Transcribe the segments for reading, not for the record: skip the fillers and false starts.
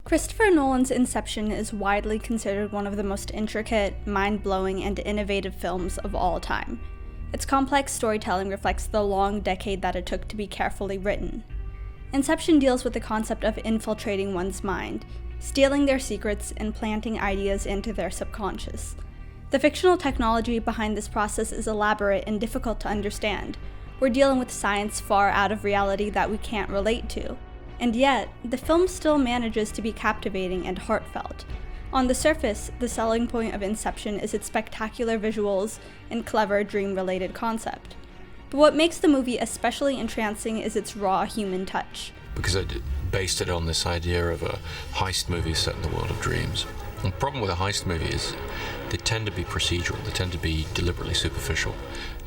Christopher Nolan's Inception is widely considered one of the most intricate, mind-blowing, and innovative films of all time. Its complex storytelling reflects the long decade that it took to be carefully written. Inception deals with the concept of infiltrating one's mind, stealing their secrets, and planting ideas into their subconscious. The fictional technology behind this process is elaborate and difficult to understand. We're dealing with science far out of reality that we can't relate to. And yet, the film still manages to be captivating and heartfelt. On the surface, the selling point of Inception is its spectacular visuals and clever dream-related concept. But what makes the movie especially entrancing is its raw human touch. Because I based it on this idea of a heist movie set in the world of dreams. And the problem with a heist movie is they tend to be procedural, they tend to be deliberately superficial.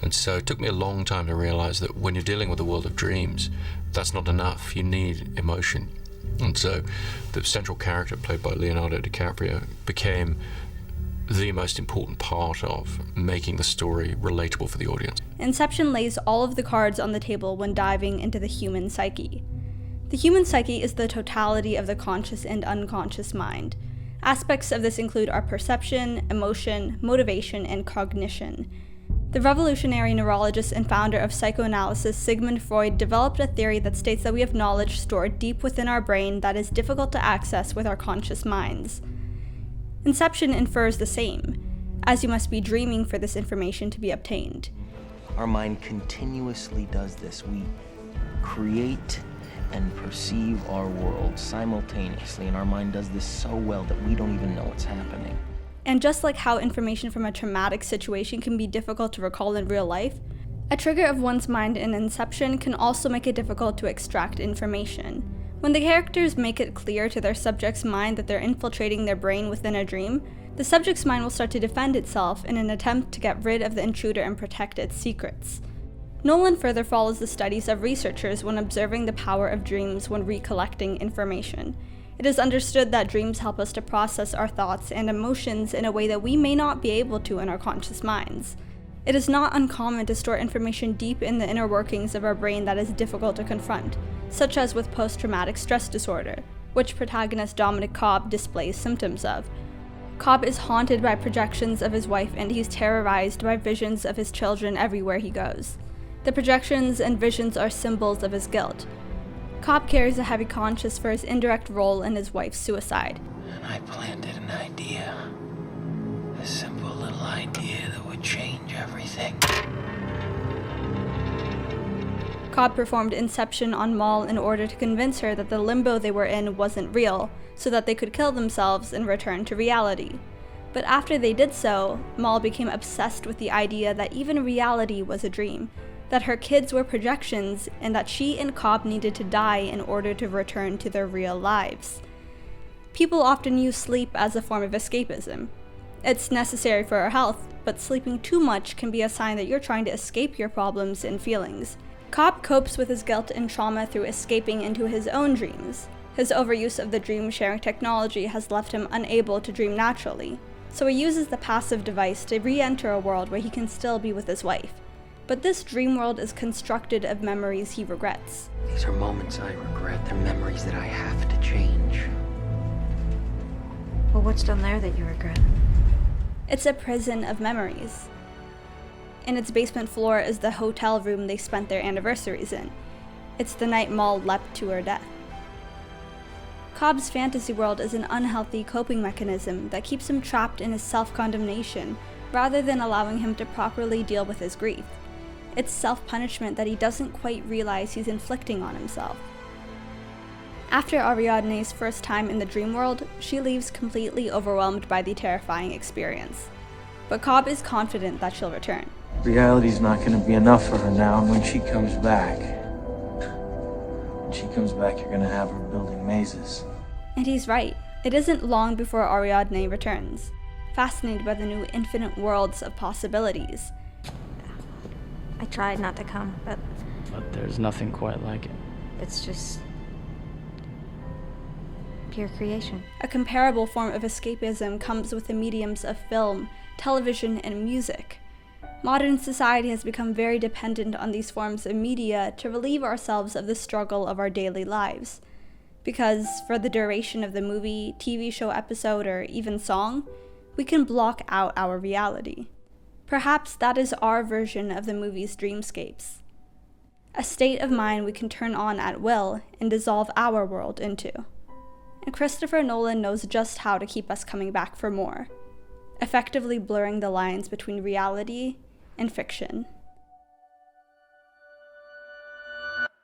And so it took me a long time to realize that when you're dealing with the world of dreams, that's not enough. You need emotion. And so the central character, played by Leonardo DiCaprio, became the most important part of making the story relatable for the audience. Inception lays all of the cards on the table when diving into the human psyche. The human psyche is the totality of the conscious and unconscious mind. Aspects of this include our perception, emotion, motivation, and cognition. The revolutionary neurologist and founder of psychoanalysis Sigmund Freud developed a theory that states that we have knowledge stored deep within our brain that is difficult to access with our conscious minds. Inception infers the same, as you must be dreaming for this information to be obtained. Our mind continuously does this. We create and perceive our world simultaneously, and our mind does this so well that we don't even know what's happening. And just like how information from a traumatic situation can be difficult to recall in real life, a trigger of one's mind in Inception can also make it difficult to extract information. When the characters make it clear to their subject's mind that they're infiltrating their brain within a dream, the subject's mind will start to defend itself in an attempt to get rid of the intruder and protect its secrets. Nolan further follows the studies of researchers when observing the power of dreams when recollecting information. It is understood that dreams help us to process our thoughts and emotions in a way that we may not be able to in our conscious minds. It is not uncommon to store information deep in the inner workings of our brain that is difficult to confront, such as with post-traumatic stress disorder, which protagonist Dominic Cobb displays symptoms of. Cobb is haunted by projections of his wife, and he's terrorized by visions of his children everywhere he goes. The projections and visions are symbols of his guilt. Cobb carries a heavy conscience for his indirect role in his wife's suicide. And I planted an idea. A simple little idea that would change everything. Cobb performed Inception on Mal in order to convince her that the limbo they were in wasn't real, so that they could kill themselves and return to reality. But after they did so, Mal became obsessed with the idea that even reality was a dream, that her kids were projections, and that she and Cobb needed to die in order to return to their real lives. People often use sleep as a form of escapism. It's necessary for our health, but sleeping too much can be a sign that you're trying to escape your problems and feelings. Cobb copes with his guilt and trauma through escaping into his own dreams. His overuse of the dream-sharing technology has left him unable to dream naturally, so he uses the passive device to re-enter a world where he can still be with his wife. But this dream world is constructed of memories he regrets. These are moments I regret. They're memories that I have to change. Well, what's down there that you regret? It's a prison of memories. In its basement floor is the hotel room they spent their anniversaries in. It's the night Mal leapt to her death. Cobb's fantasy world is an unhealthy coping mechanism that keeps him trapped in his self-condemnation rather than allowing him to properly deal with his grief. It's self-punishment that he doesn't quite realize he's inflicting on himself. After Ariadne's first time in the dream world, she leaves completely overwhelmed by the terrifying experience. But Cobb is confident that she'll return. Reality's not going to be enough for her now, and when she comes back, you're going to have her building mazes. And he's right. It isn't long before Ariadne returns, fascinated by the new infinite worlds of possibilities. I tried not to come, but there's nothing quite like it. it's just pure creation. A comparable form of escapism comes with the mediums of film, television, and music. Modern society has become very dependent on these forms of media to relieve ourselves of the struggle of our daily lives. because for the duration of the movie, TV show episode, or even song, we can block out our reality. Perhaps that is our version of the movie's dreamscapes. A state of mind we can turn on at will and dissolve our world into. And Christopher Nolan knows just how to keep us coming back for more, effectively blurring the lines between reality and fiction.